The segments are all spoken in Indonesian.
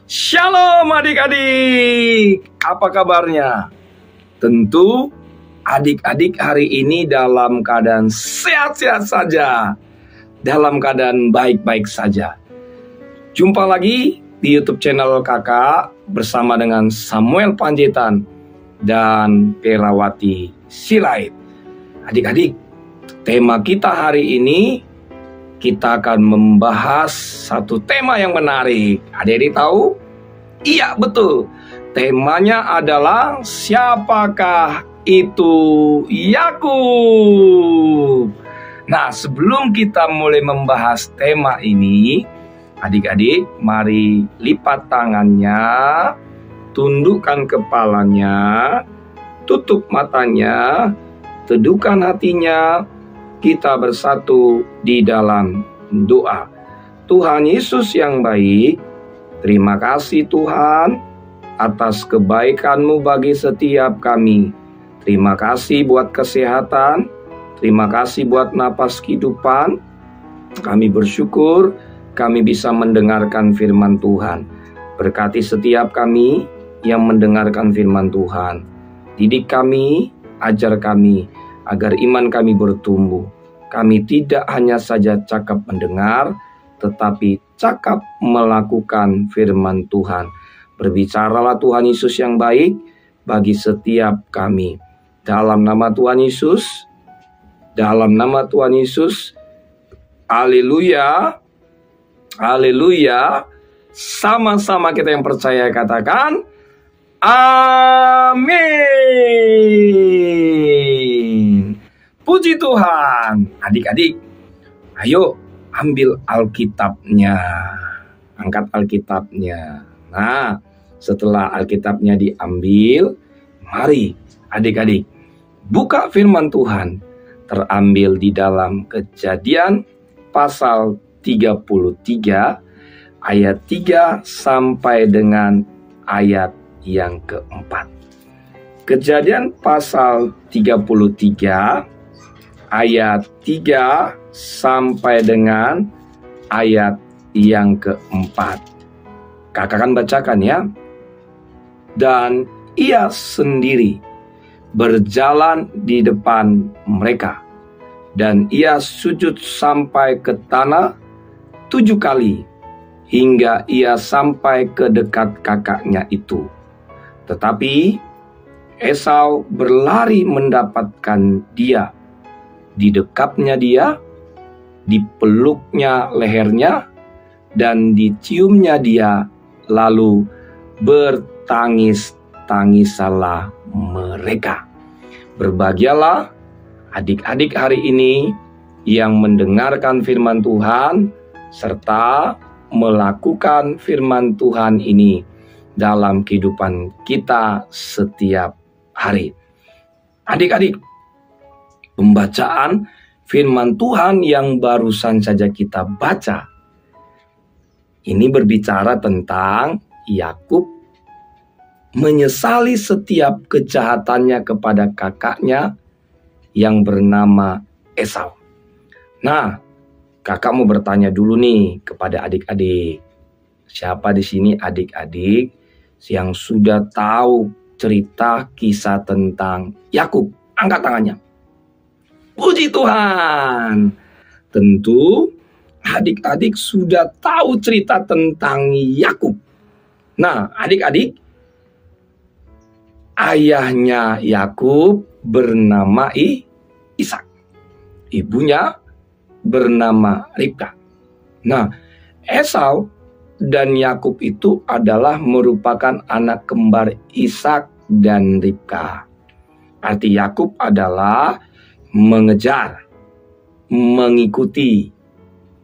Shalom adik-adik, apa kabarnya? Tentu adik-adik hari ini dalam keadaan sehat-sehat saja, dalam keadaan baik-baik saja. Jumpa lagi di YouTube channel kakak bersama dengan Samuel Panjaitan dan Perawati Sirait. Adik-adik, tema kita hari ini kita akan membahas satu tema yang menarik. Adik-adik tahu? Iya, betul. Temanya adalah siapakah itu Yakub? Nah, sebelum kita mulai membahas tema ini, adik-adik mari lipat tangannya, tundukkan kepalanya, tutup matanya, teduhkan hatinya. Kita bersatu di dalam doa. Tuhan Yesus yang baik, terima kasih Tuhan atas kebaikan-Mu bagi setiap kami. Terima kasih buat kesehatan, terima kasih buat napas kehidupan. Kami bersyukur kami bisa mendengarkan firman Tuhan. Berkati setiap kami yang mendengarkan firman Tuhan. Didik kami, ajar kami, agar iman kami bertumbuh. Kami tidak hanya saja cakap mendengar, tetapi cakap melakukan firman Tuhan. Berbicaralah Tuhan Yesus yang baik bagi setiap kami. Dalam nama Tuhan Yesus, dalam nama Tuhan Yesus, haleluya, haleluya. Sama-sama kita yang percaya katakan, amin. Puji Tuhan. Adik-adik, ayo ambil Alkitabnya. Angkat Alkitabnya. Nah, setelah Alkitabnya diambil, mari adik-adik buka firman Tuhan. Terambil di dalam Kejadian pasal 33 ayat 3 sampai dengan ayat yang keempat. Kejadian pasal 33 ayat 3 sampai dengan ayat yang keempat. Kakak akan bacakan ya. Dan ia sendiri berjalan di depan mereka, dan ia sujud sampai ke tanah 7 kali, hingga ia sampai ke dekat kakaknya itu. Tetapi Esau berlari mendapatkan dia, didekapnya dia, dipeluknya lehernya, dan diciumnya dia, lalu bertangis-tangisalah mereka. Berbahagialah adik-adik hari ini yang mendengarkan firman Tuhan, serta melakukan firman Tuhan ini dalam kehidupan kita setiap hari. Adik-adik, pembacaan firman Tuhan yang barusan saja kita baca ini berbicara tentang Yakub menyesali setiap kejahatannya kepada kakaknya yang bernama Esau. Nah, kakak mau bertanya dulu nih kepada adik-adik. Siapa di sini adik-adik yang sudah tahu cerita kisah tentang Yakub? Angkat tangannya. Puji Tuhan. Tentu adik-adik sudah tahu cerita tentang Yakub. Nah, adik-adik, ayahnya Yakub bernama Ishak. Ibunya bernama Ribka. Nah, Esau dan Yakub itu adalah merupakan anak kembar Ishak dan Ribka. Arti Yakub adalah mengejar, mengikuti,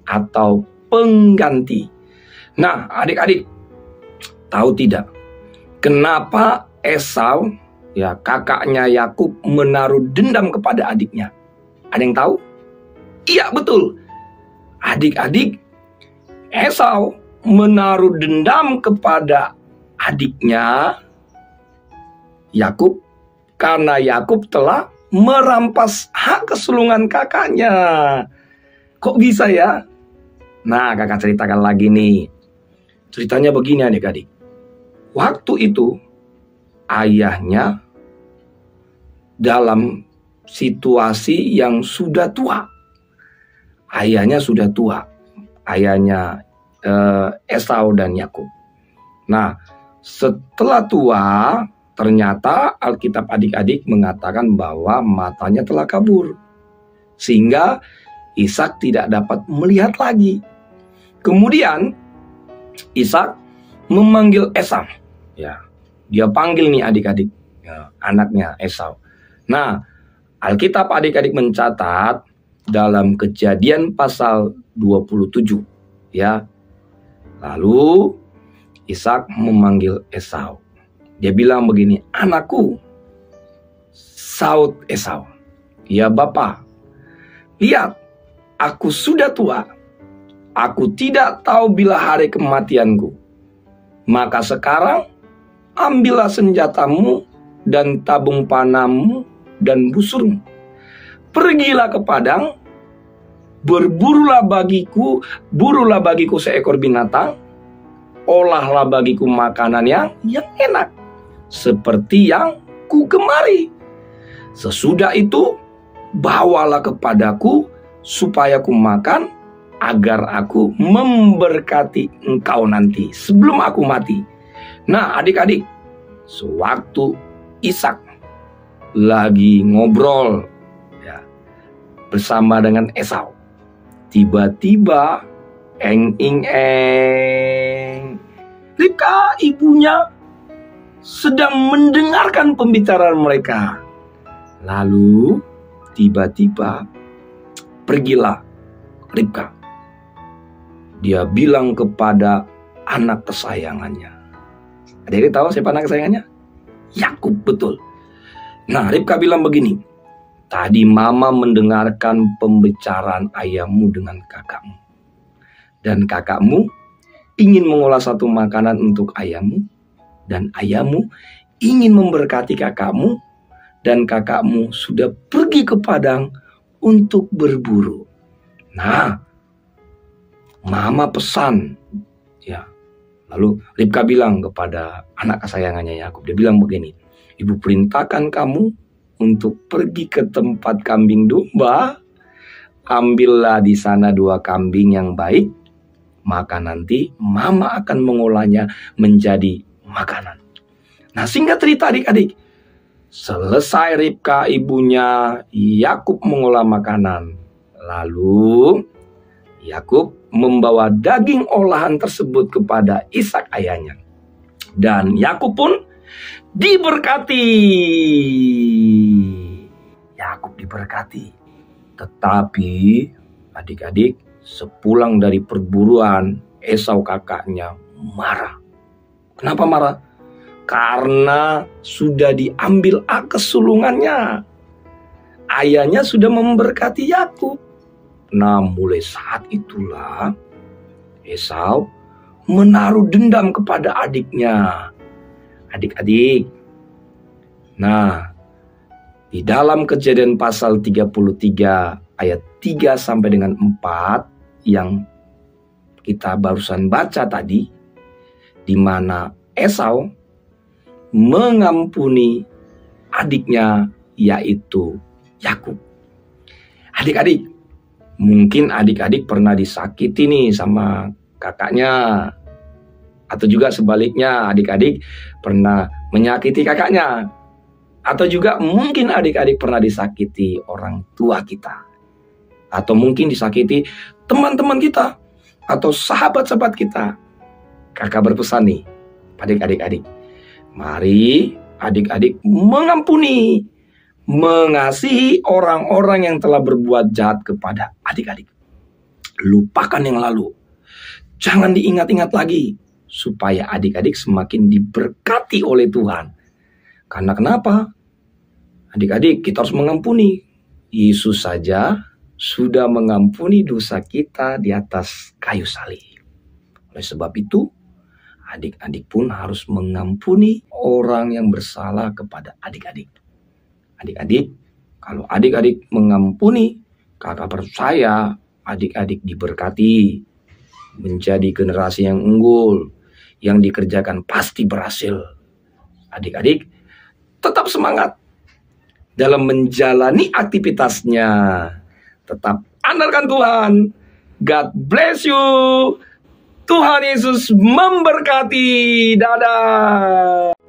atau pengganti. Nah, adik-adik, tahu tidak kenapa Esau, ya kakaknya Yakub, menaruh dendam kepada adiknya? Ada yang tahu? Iya, betul. Adik-adik, Esau menaruh dendam kepada adiknya Yakub karena Yakub telah merampas hak kesulungan kakaknya. Kok bisa ya? Nah, kakak ceritakan lagi nih. Ceritanya begini adik-adik. Waktu itu ayahnya dalam situasi yang sudah tua. Ayahnya sudah tua. Ayahnya Esau dan Yakub. Nah, setelah tua, ternyata Alkitab adik-adik mengatakan bahwa matanya telah kabur. Sehingga Ishak tidak dapat melihat lagi. Kemudian Ishak memanggil Esau. Ya, dia panggil nih adik-adik, ya, anaknya Esau. Nah, Alkitab adik-adik mencatat dalam Kejadian pasal 27, ya. Lalu Ishak memanggil Esau. Dia bilang begini, "Anakku." Saud Esau, "Ya Bapa, lihat, aku sudah tua. Aku tidak tahu bila hari kematianku. Maka sekarang ambillah senjatamu dan tabung panahmu dan busurmu. Pergilah ke padang, burulah bagiku seekor binatang, olahlah bagiku makanan yang enak, seperti yang ku gemari. Sesudah itu, bawalah kepadaku supaya ku makan, agar aku memberkati engkau nanti sebelum aku mati." Nah adik-adik, sewaktu Ishak lagi ngobrol, ya, bersama dengan Esau, tiba-tiba Ribka ibunya sedang mendengarkan pembicaraan mereka. Lalu tiba-tiba pergilah Ribka. Dia bilang kepada anak kesayangannya. Adik-adik tahu siapa anak kesayangannya? Yakub, betul. Nah, Ribka bilang begini, "Tadi mama mendengarkan pembicaraan ayahmu dengan kakakmu. Dan kakakmu ingin mengolah satu makanan untuk ayahmu. Dan ayahmu ingin memberkati kakakmu. Dan kakakmu sudah pergi ke padang untuk berburu. Nah, mama pesan." Ya. Lalu Ribka bilang kepada anak kesayangannya Yakub, dia bilang begini, "Ibu perintahkan kamu untuk pergi ke tempat kambing domba. Ambillah di sana 2 kambing yang baik. Maka nanti mama akan mengolahnya menjadi makanan." Nah, singkat cerita adik-adik, selesai Ribka ibunya Yakub mengolah makanan, lalu Yakub membawa daging olahan tersebut kepada Ishak ayahnya. Dan Yakub pun diberkati. Yakub diberkati. Tetapi adik-adik, sepulang dari perburuan, Esau kakaknya marah. Kenapa marah? Karena sudah diambil kesulungannya. Ayahnya sudah memberkati Yakub. Nah, mulai saat itulah Esau menaruh dendam kepada adiknya. Adik-adik, nah, di dalam Kejadian pasal 33 ayat 3 sampai dengan 4 yang kita barusan baca tadi, di mana Esau mengampuni adiknya yaitu Yakub. Adik-adik, mungkin adik-adik pernah disakiti nih sama kakaknya. Atau juga sebaliknya, adik-adik pernah menyakiti kakaknya. Atau juga mungkin adik-adik pernah disakiti orang tua kita. Atau mungkin disakiti teman-teman kita. Atau sahabat-sahabat kita. Kakak berpesan nih pada adik-adik. Mari adik-adik mengampuni, mengasihi orang-orang yang telah berbuat jahat kepada adik-adik. Lupakan yang lalu. Jangan diingat-ingat lagi. Supaya adik-adik semakin diberkati oleh Tuhan. Karena kenapa? Adik-adik, kita harus mengampuni. Yesus saja sudah mengampuni dosa kita di atas kayu salib. Oleh sebab itu, adik-adik pun harus mengampuni orang yang bersalah kepada adik-adik. Adik-adik, kalau adik-adik mengampuni, kakak percaya adik-adik diberkati, menjadi generasi yang unggul, yang dikerjakan pasti berhasil. Adik-adik, tetap semangat dalam menjalani aktivitasnya. Tetap andalkan Tuhan. God bless you. Tuhan Yesus memberkati. Dadah.